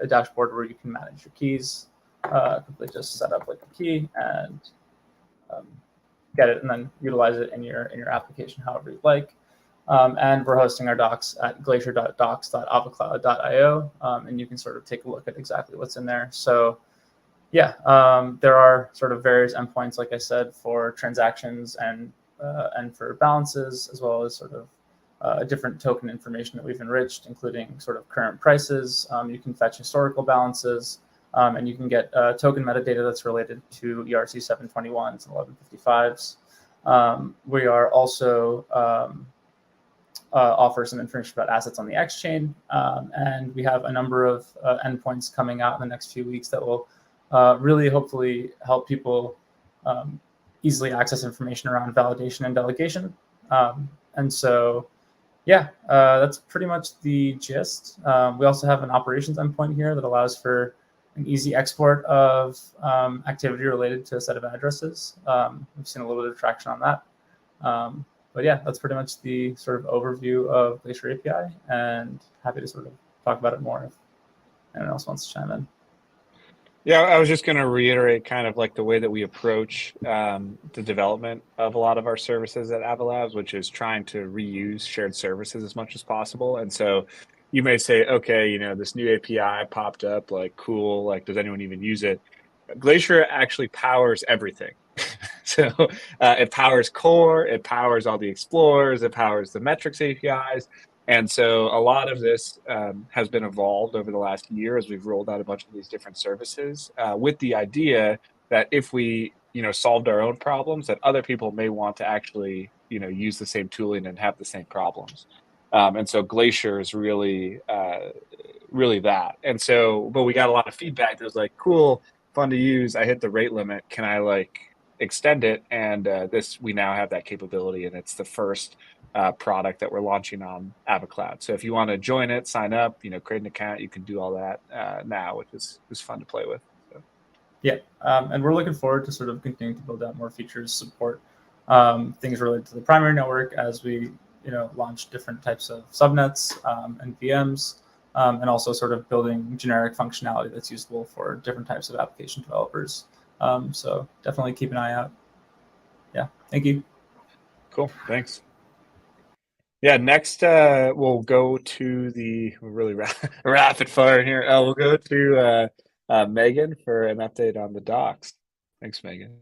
a dashboard where you can manage your keys. Simply just set up like a key and get it, and then utilize it in your application however you like. And we're hosting our docs at glacier.docs.avacloud.io, and you can sort of take a look at exactly what's in there. So yeah, there are sort of various endpoints, like I said, for transactions and for balances, as well as sort of different token information that we've enriched, including sort of current prices. You can fetch historical balances, and you can get token metadata that's related to ERC 721s and 1155s. We are also offer some information about assets on the X-chain, and we have a number of endpoints coming out in the next few weeks that will really hopefully help people easily access information around validation and delegation. And so, yeah, that's pretty much the gist. We also have an operations endpoint here that allows for an easy export of activity related to a set of addresses. We've seen a little bit of traction on that. But yeah, that's pretty much the sort of overview of Glacier API, and happy to sort of talk about it more if anyone else wants to chime in. Yeah, I was just going to reiterate kind of like the way that we approach the development of a lot of our services at Avalabs, which is trying to reuse shared services as much as possible. And so you may say, okay, you know, this new API popped up, like, cool, like, does anyone even use it? Glacier actually powers everything. So it powers core, it powers all the explorers, it powers the metrics APIs. And so a lot of this has been evolved over the last year as we've rolled out a bunch of these different services with the idea that if we, you know, solved our own problems, that other people may want to actually, you know, use the same tooling and have the same problems. And so Glacier is really, really that. And so, but we got a lot of feedback that was like, cool, fun to use. I hit the rate limit. Can I like extend it? And we now have that capability, and it's the first product that we're launching on AvaCloud. So if you want to join it, sign up, you know, create an account, you can do all that now, which is fun to play with. So. Yeah, and we're looking forward to sort of continuing to build out more features, support things related to the primary network as we, you know, launch different types of subnets and VMs, and also sort of building generic functionality that's useful for different types of application developers. So definitely keep an eye out. Yeah, thank you. Cool, thanks. Yeah, next we'll go to we're really rapid fire here. We'll go to Megan for an update on the docs. Thanks, Megan.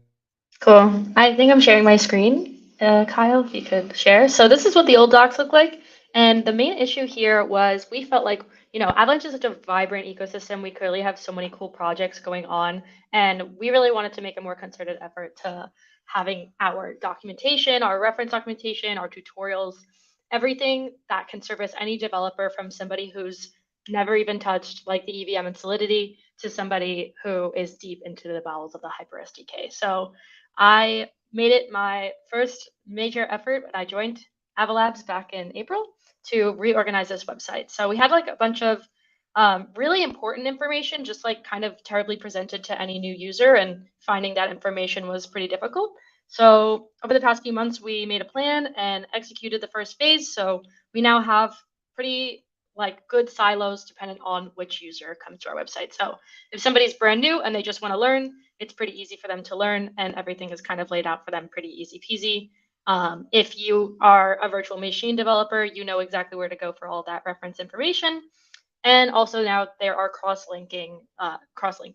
Cool. I think I'm sharing my screen. Kyle, if you could share. So this is what the old docs look like. And the main issue here was we felt like, you know, Avalanche is such a vibrant ecosystem. We clearly have so many cool projects going on. And we really wanted to make a more concerted effort to having our documentation, our reference documentation, our tutorials, everything that can service any developer, from somebody who's never even touched like the EVM and Solidity to somebody who is deep into the bowels of the HyperSDK. So I made it my first major effort when I joined Avalabs back in April to reorganize this website. So we had like a bunch of really important information, just like kind of terribly presented to any new user, and finding that information was pretty difficult. So over the past few months, we made a plan and executed the first phase. So we now have pretty like good silos depending on which user comes to our website. So if somebody's brand new and they just want to learn, it's pretty easy for them to learn, and everything is kind of laid out for them pretty easy peasy. If you are a virtual machine developer, you know exactly where to go for all that reference information. And also now there are cross-linked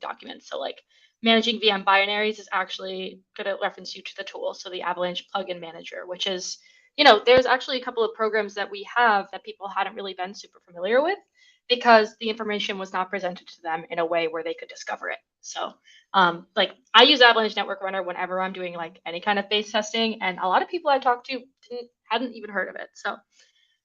documents. So like managing VM binaries is actually going to reference you to the tool. So the Avalanche plugin manager, which is, you know, there's actually a couple of programs that we have that people hadn't really been super familiar with because the information was not presented to them in a way where they could discover it. So like I use Avalanche Network Runner whenever I'm doing like any kind of base testing, and a lot of people I talked to hadn't even heard of it. So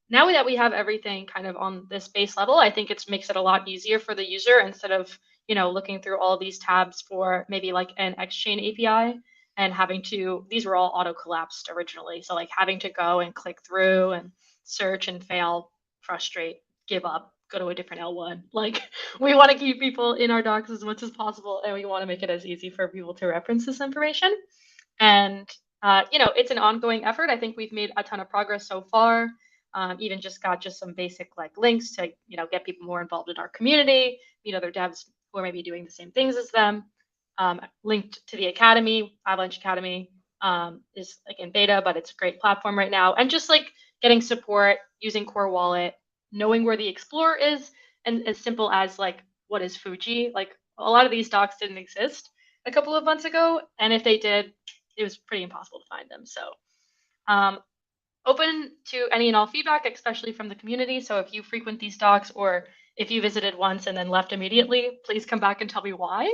now that we have everything kind of on this base level, I think it makes it a lot easier for the user, instead of, you know, looking through all these tabs for maybe like an X-chain API and having to, these were all auto collapsed originally. So like having to go and click through and search and fail, frustrate, give up, go to a different L1. Like we want to keep people in our docs as much as possible, and we want to make it as easy for people to reference this information. And, you know, it's an ongoing effort. I think we've made a ton of progress so far. Even just got some basic like links to, you know, get people more involved in our community, meet other devs who are maybe doing the same things as them. Linked to the Academy, Avalanche Academy is like in beta, but it's a great platform right now. And just like getting support, using Core Wallet, knowing where the Explorer is, and as simple as like, what is Fuji? Like a lot of these docs didn't exist a couple of months ago, and if they did, it was pretty impossible to find them. So open to any and all feedback, especially from the community. So if you frequent these docs or if you visited once and then left immediately, please come back and tell me why,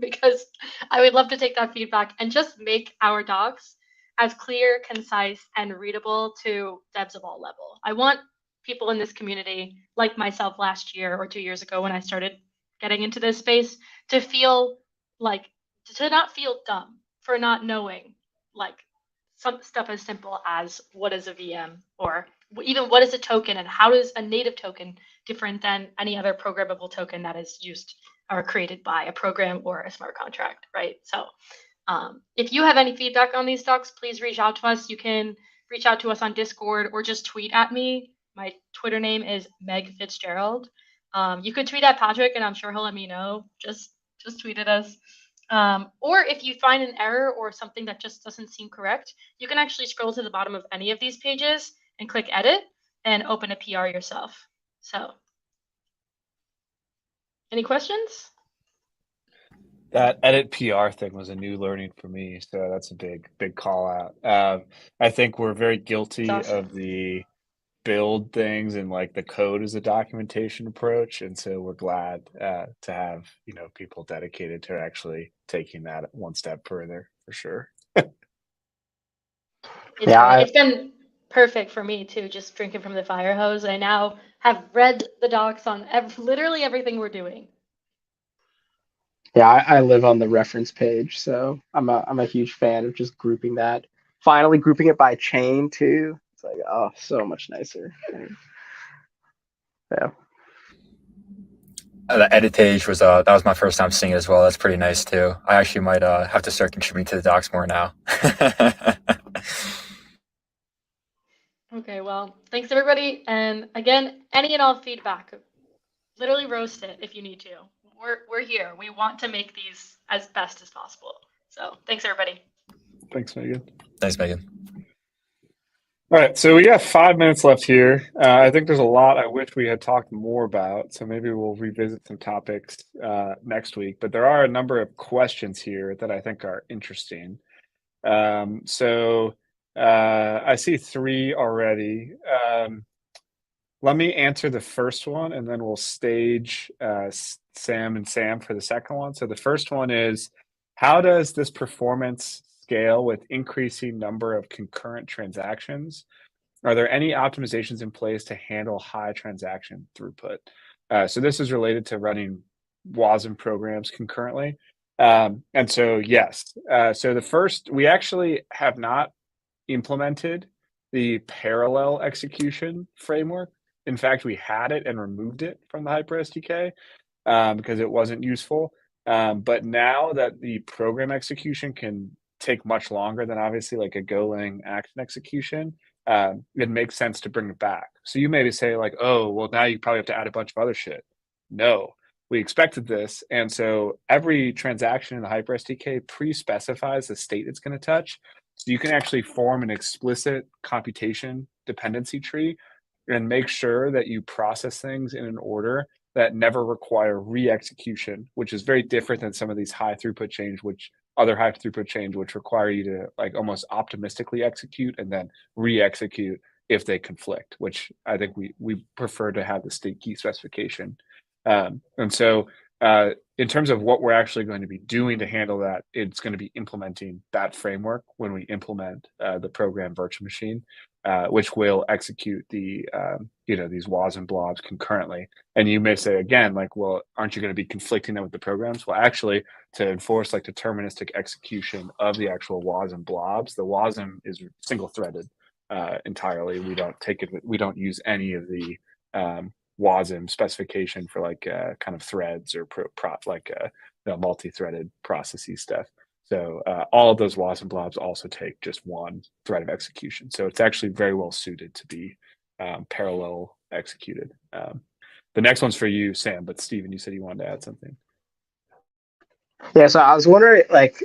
because I would love to take that feedback and just make our docs as clear, concise, and readable to devs of all level. I want people in this community, like myself last year or 2 years ago when I started getting into this space, to feel like, to not feel dumb for not knowing like some stuff as simple as what is a VM, or even what is a token, and how is a native token different than any other programmable token that is used or created by a program or a smart contract, right? So if you have any feedback on these docs, please reach out to us. You can reach out to us on Discord or just tweet at me. My Twitter name is Meg Fitzgerald. You could tweet at Patrick and I'm sure he'll let me know. Just tweet at us. Or if you find an error or something that just doesn't seem correct, you can actually scroll to the bottom of any of these pages and click edit and open a PR yourself. So any questions? That edit PR thing was a new learning for me, so that's a big call out. I think we're very guilty of the build things and like the code as a documentation approach, and so we're glad to have people dedicated to actually taking that one step further, for sure. It's been perfect for me too, just drinking from the fire hose. I now have read the docs on literally everything we're doing. Yeah, I live on the reference page, so I'm a huge fan of just grouping that. Finally, grouping it by chain too. It's like, oh, so much nicer. Yeah. The edit page was that was my first time seeing it as well. That's pretty nice too. I actually might have to start contributing to the docs more now. Okay, well, thanks everybody. And again, any and all feedback, literally roast it if you need to. We're here. We want to make these as best as possible. So thanks everybody. Thanks, Megan. Thanks, Megan. All right, so we got 5 minutes left here. I think there's a lot I wish we had talked more about, so maybe we'll revisit some topics next week. But there are a number of questions here that I think are interesting. So I see 3 already. Let me answer the first one, and then we'll stage Sam and Sam for the second one. So the first one is, how does this performance scale with increasing number of concurrent transactions? Are there any optimizations in place to handle high transaction throughput? So this is related to running WASM programs concurrently. And so, yes. So the first, we actually have not implemented the parallel execution framework. In fact, we had it and removed it from the HyperSDK because it wasn't useful. But now that the program execution can take much longer than obviously like a Golang action execution, it makes sense to bring it back. So you maybe say like, oh, well, now you probably have to add a bunch of other shit. No, we expected this. And so every transaction in the HyperSDK pre-specifies the state it's going to touch. So you can actually form an explicit computation dependency tree and make sure that you process things in an order that never require re-execution, which is very different than some of these high throughput chains, which require you to like almost optimistically execute and then re-execute if they conflict, which I think we prefer to have the state key specification. And so in terms of what we're actually going to be doing to handle that, it's going to be implementing that framework when we implement the program virtual machine, which will execute the these WASM blobs concurrently. And you may say again, like, well, aren't you going to be conflicting them with the programs? Well, actually, to enforce like deterministic execution of the actual WASM blobs, the WASM is single threaded entirely. We don't use any of the WASM specification for like kind of threads or multi-threaded processy stuff. So all of those WASM blobs also take just one thread of execution. So it's actually very well suited to be parallel executed. The next one's for you, Sam, but Steven, you said you wanted to add something. Yeah, so I was wondering, like,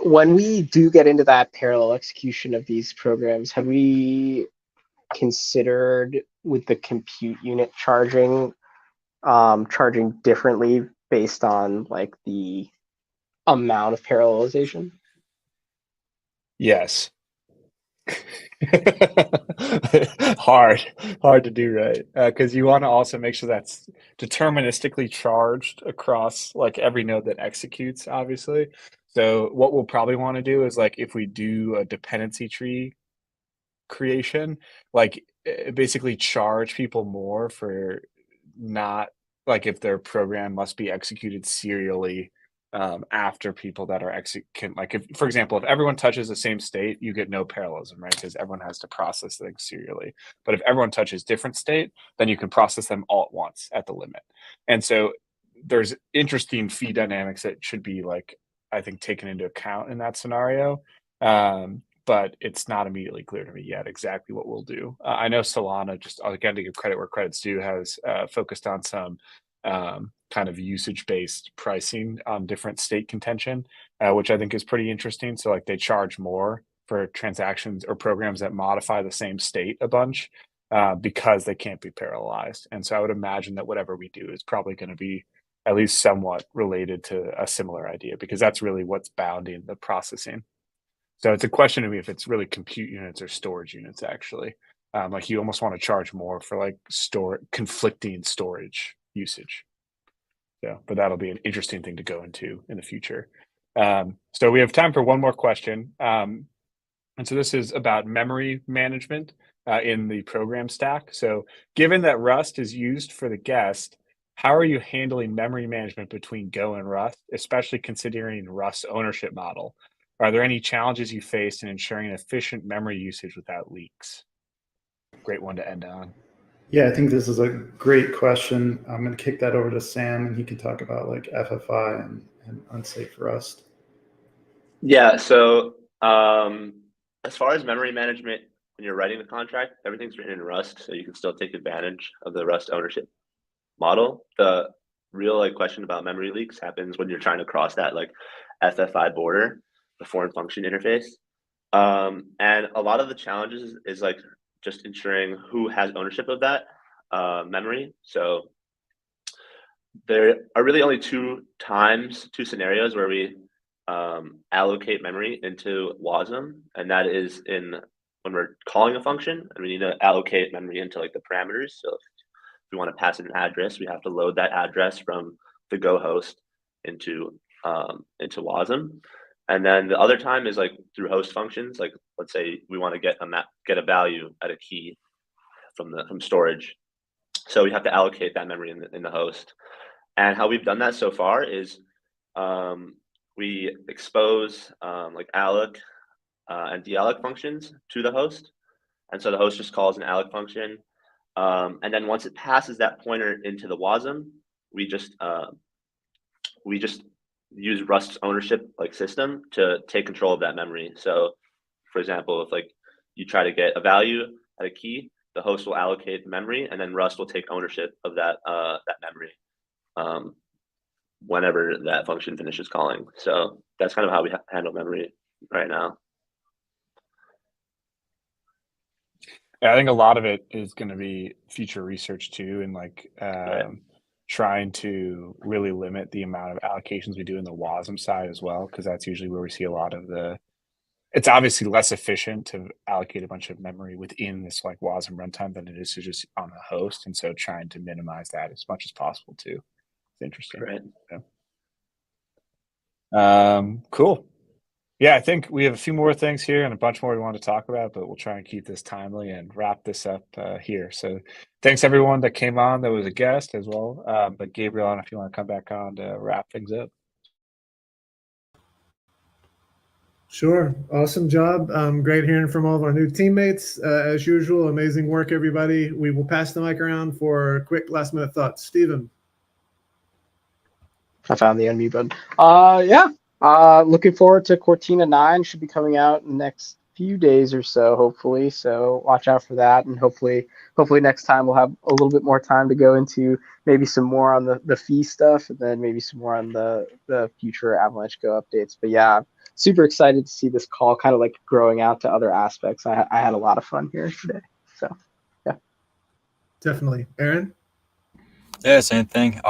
when we do get into that parallel execution of these programs, have we considered with the compute unit charging differently based on like the amount of parallelization? Yes. hard to do, right? Because you want to also make sure that's deterministically charged across like every node that executes, obviously. So what we'll probably want to do is like if we do a dependency tree creation, like basically charge people more for not like if their program must be executed serially after people that are execute. Like if, for example, if everyone touches the same state, you get no parallelism, right? Because everyone has to process things serially. But if everyone touches different state, then you can process them all at once at the limit. And so there's interesting fee dynamics that should be like, I think, taken into account in that scenario. But it's not immediately clear to me yet exactly what we'll do. I know Solana, just again to give credit where credit's due, has focused on some kind of usage-based pricing on different state contention, which I think is pretty interesting. So like they charge more for transactions or programs that modify the same state a bunch because they can't be parallelized. And so I would imagine that whatever we do is probably going to be at least somewhat related to a similar idea, because that's really what's bounding the processing. So it's a question to me if it's really compute units or storage units, actually. Like you almost want to charge more for like conflicting storage usage. So, but that'll be an interesting thing to go into in the future. So we have time for one more question. And so this is about memory management in the program stack. So given that Rust is used for the guest, how are you handling memory management between Go and Rust, especially considering Rust's ownership model? Are there any challenges you faced in ensuring efficient memory usage without leaks? Great one to end on. Yeah, I think this is a great question. I'm going to kick that over to Sam, and he can talk about like FFI and unsafe Rust. Yeah, so as far as memory management, when you're writing the contract, everything's written in Rust, so you can still take advantage of the Rust ownership model. The real like question about memory leaks happens when you're trying to cross that like FFI border, the foreign function interface. And a lot of the challenges is like just ensuring who has ownership of that memory. So there are really only two scenarios where we allocate memory into WASM, and that is when we're calling a function and we need to allocate memory into like the parameters. So if we want to pass an address, we have to load that address from the Go host into WASM. And then the other time is like through host functions. Like let's say we want to get a value at a key from storage. So we have to allocate that memory in the host. And how we've done that so far is we expose like alloc and dealloc functions to the host. And so the host just calls an alloc function. And then once it passes that pointer into the WASM, we just use Rust's ownership like system to take control of that memory. So for example, if like you try to get a value at a key, the host will allocate the memory, and then Rust will take ownership of that memory whenever that function finishes calling. So that's kind of how we handle memory right now. Yeah, I think a lot of it is going to be future research too, and like Right. trying to really limit the amount of allocations we do in the WASM side as well, because that's usually where we see a lot of it's obviously less efficient to allocate a bunch of memory within this like WASM runtime than it is to just on the host. And so trying to minimize that as much as possible too. It's interesting. Right. Yeah. Cool. Yeah, I think we have a few more things here and a bunch more we want to talk about, but we'll try and keep this timely and wrap this up here. So thanks everyone that came on that was a guest as well. But Gabriel, if you want to come back on to wrap things up. Sure. Awesome job. Great hearing from all of our new teammates. As usual, amazing work, everybody. We will pass the mic around for quick last minute thoughts. Stephen. I found the unmute button. Looking forward to Cortina 9. Should be coming out in the next few days or so, hopefully. So watch out for that, and hopefully next time we'll have a little bit more time to go into maybe some more on the fee stuff, and then maybe some more on the future Avalanche Go updates. But yeah, super excited to see this call kind of like growing out to other aspects. I had a lot of fun here today. So Definitely. Aaron? Yeah, same thing.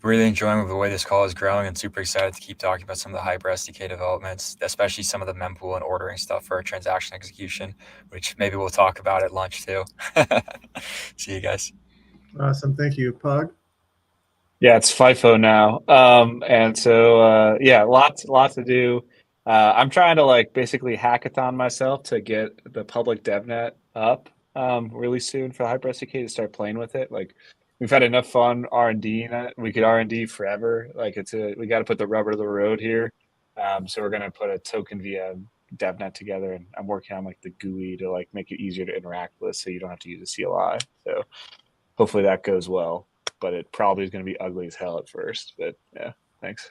Really enjoying the way this call is growing and super excited to keep talking about some of the HyperSDK developments, especially some of the mempool and ordering stuff for transaction execution, which maybe we'll talk about at lunch too. See you guys. Awesome. Thank you. Pog? Yeah, it's FIFO now. And so yeah, lots to do. I'm trying to like basically hackathon myself to get the public DevNet up really soon for HyperSDK to start playing with it. Like we've had enough fun R&D in it. We could R&D forever. Like we got to put the rubber to the road here. So we're gonna put a token via DevNet together, and I'm working on like the GUI to like make it easier to interact with, so you don't have to use a CLI. So hopefully that goes well. But it probably is going to be ugly as hell at first. But yeah, thanks.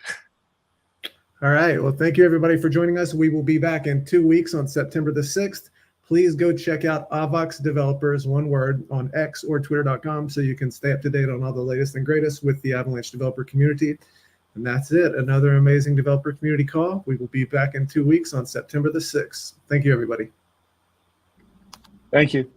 All right. Well, thank you everybody for joining us. We will be back in 2 weeks on September the 6th. Please go check out Avalanche Developers, one word, on X or twitter.com so you can stay up to date on all the latest and greatest with the Avalanche Developer Community. And that's it. Another amazing developer community call. We will be back in 2 weeks on September the 6th. Thank you, everybody. Thank you.